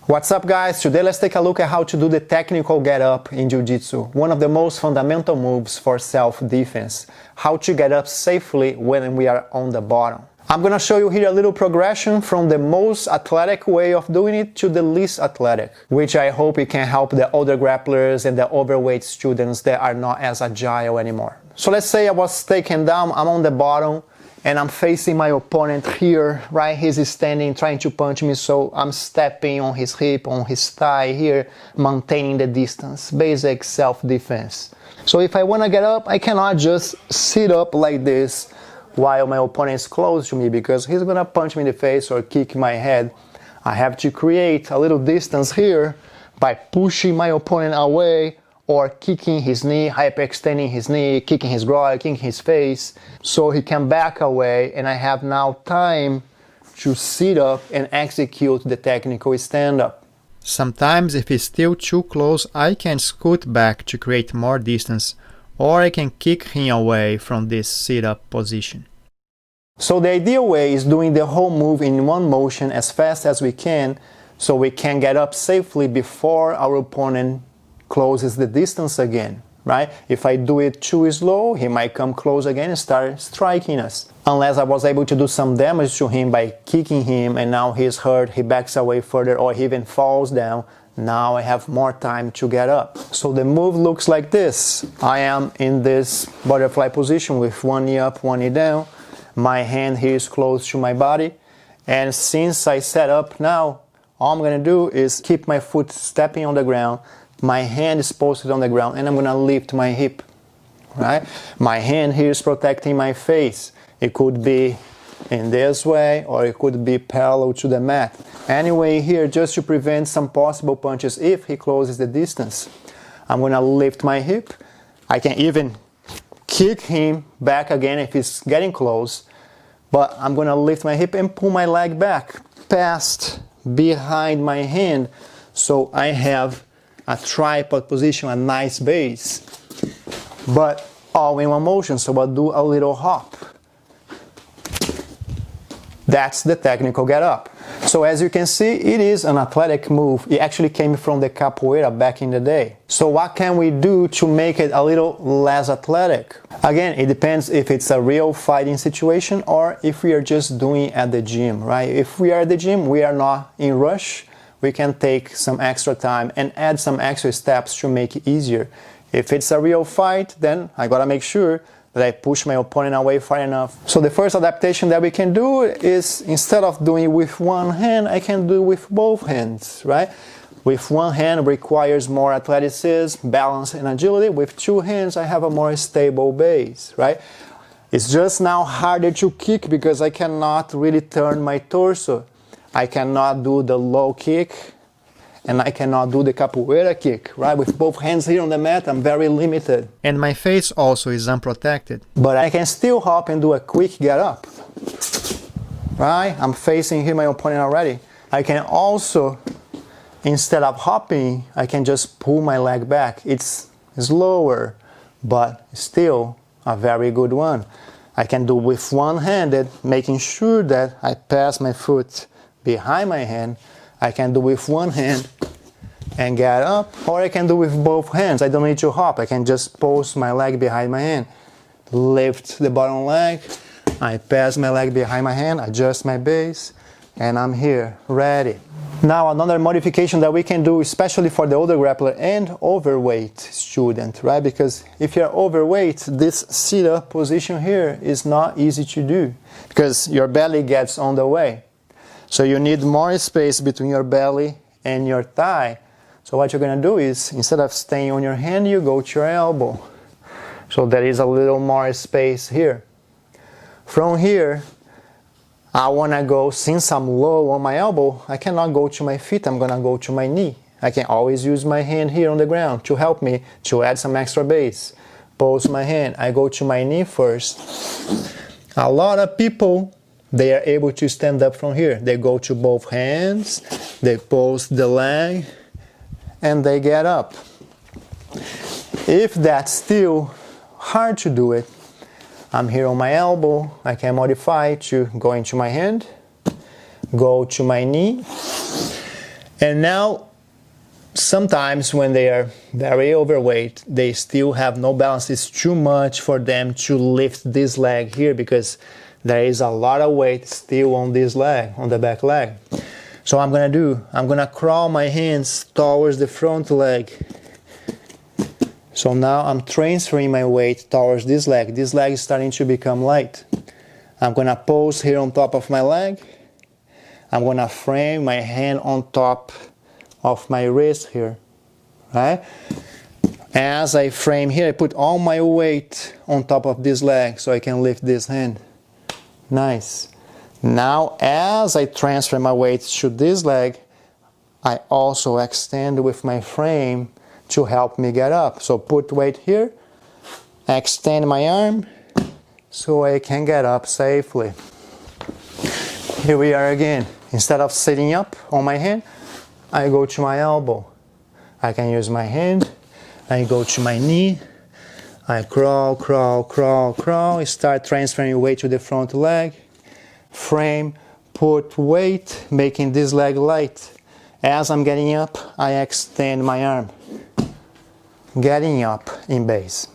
What's up, guys? Today let's take a look at how to do the technical get up in Jiu-Jitsu, one of the most fundamental moves for self-defense, how to get up safely when we are on the bottom. I'm going to show you here a little progression from the most athletic way of doing it to the least athletic, which I hope it can help the older grapplers and the overweight students that are not as agile anymore. So let's say I was taken down, I'm on the bottom, and I'm facing my opponent here, right? He's standing, trying to punch me, so I'm stepping on his hip, on his thigh here, maintaining the distance, basic self-defense. So if I want to get up, I cannot just sit up like this while my opponent is close to me, because he's going to punch me in the face or kick my head. I have to create a little distance here by pushing my opponent away, or kicking his knee, hyperextending his knee, kicking his groin, kicking his face, so he can back away, and I have now time to sit up and execute the technical stand-up. Sometimes if he's still too close, I can scoot back to create more distance, or I can kick him away from this sit-up position. So the ideal way is doing the whole move in one motion as fast as we can, so we can get up safely before our opponent closes the distance again, right? If I do it too slow, he might come close again and start striking us. Unless I was able to do some damage to him by kicking him, and now he's hurt, he backs away further, or he even falls down. Now I have more time to get up. So the move looks like this. I am in this butterfly position with one knee up, one knee down. My hand here is close to my body. And since I set up now, all I'm going to do is keep my foot stepping on the ground. My hand is posted on the ground, and I'm going to lift my hip, right? My hand here is protecting my face. It could be in this way, or it could be parallel to the mat. Anyway, here, just to prevent some possible punches if he closes the distance, I'm going to lift my hip. I can even kick him back again if he's getting close, but I'm going to lift my hip and pull my leg back past behind my hand, so I have a tripod position, a nice base, but all in one motion. So I'll do a little hop. That's the technical get up. So as you can see, it is an athletic move. It actually came from the capoeira back in the day. So what can we do to make it a little less athletic? Again, it depends if it's a real fighting situation or if we are just doing it at the gym, right? If we are at the gym, we are not in rush. We can take some extra time and add some extra steps to make it easier. If it's a real fight, then I gotta make sure that I push my opponent away far enough. So the first adaptation that we can do is, instead of doing it with one hand, I can do it with both hands, right? With one hand requires more athleticism, balance, and agility. With two hands, I have a more stable base, right? It's just now harder to kick because I cannot really turn my torso. I cannot do the low kick, and I cannot do the capoeira kick, right? With both hands here on the mat, I'm very limited. And my face also is unprotected. But I can still hop and do a quick get up, right? I'm facing here my opponent already. I can also, instead of hopping, I can just pull my leg back. It's slower, but still a very good one. I can do with one-handed, making sure that I pass my foot behind my hand. I can do with one hand and get up, or I can do with both hands. I don't need to hop. I can just post my leg behind my hand, lift the bottom leg, I pass my leg behind my hand, adjust my base, and I'm here, ready. Now another modification that we can do, especially for the older grappler and overweight student, right? Because if you're overweight, this sit-up position here is not easy to do because your belly gets on the way. So you need more space between your belly and your thigh. So what you're going to do is, instead of staying on your hand, you go to your elbow. So there is a little more space here. From here, I want to go, since I'm low on my elbow, I cannot go to my feet, I'm going to go to my knee. I can always use my hand here on the ground to help me to add some extra base. Post my hand, I go to my knee first. A lot of people, they are able to stand up from here. They go to both hands, they post the leg, and they get up. If that's still hard to do it, I'm here on my elbow. I can modify to go into my hand, go to my knee, And now, sometimes when they are very overweight, they still have no balance. It's too much for them to lift this leg here because there is a lot of weight still on this leg, on the back leg. So I'm gonna crawl my hands towards the front leg. So now I'm transferring my weight towards this leg. This leg is starting to become light. I'm gonna pose here on top of my leg. I'm gonna frame my hand on top of my wrist here, right? As I frame here, I put all my weight on top of this leg so I can lift this hand. Nice. Now, as I transfer my weight to this leg, I also extend with my frame to help me get up. So put weight here, extend my arm so I can get up safely. Here we are again. Instead of sitting up on my hand, I go to my elbow. I can use my hand, I go to my knee, I crawl, crawl, crawl, crawl, start transferring weight to the front leg, frame, put weight, making this leg light. As I'm getting up, I extend my arm, getting up in base.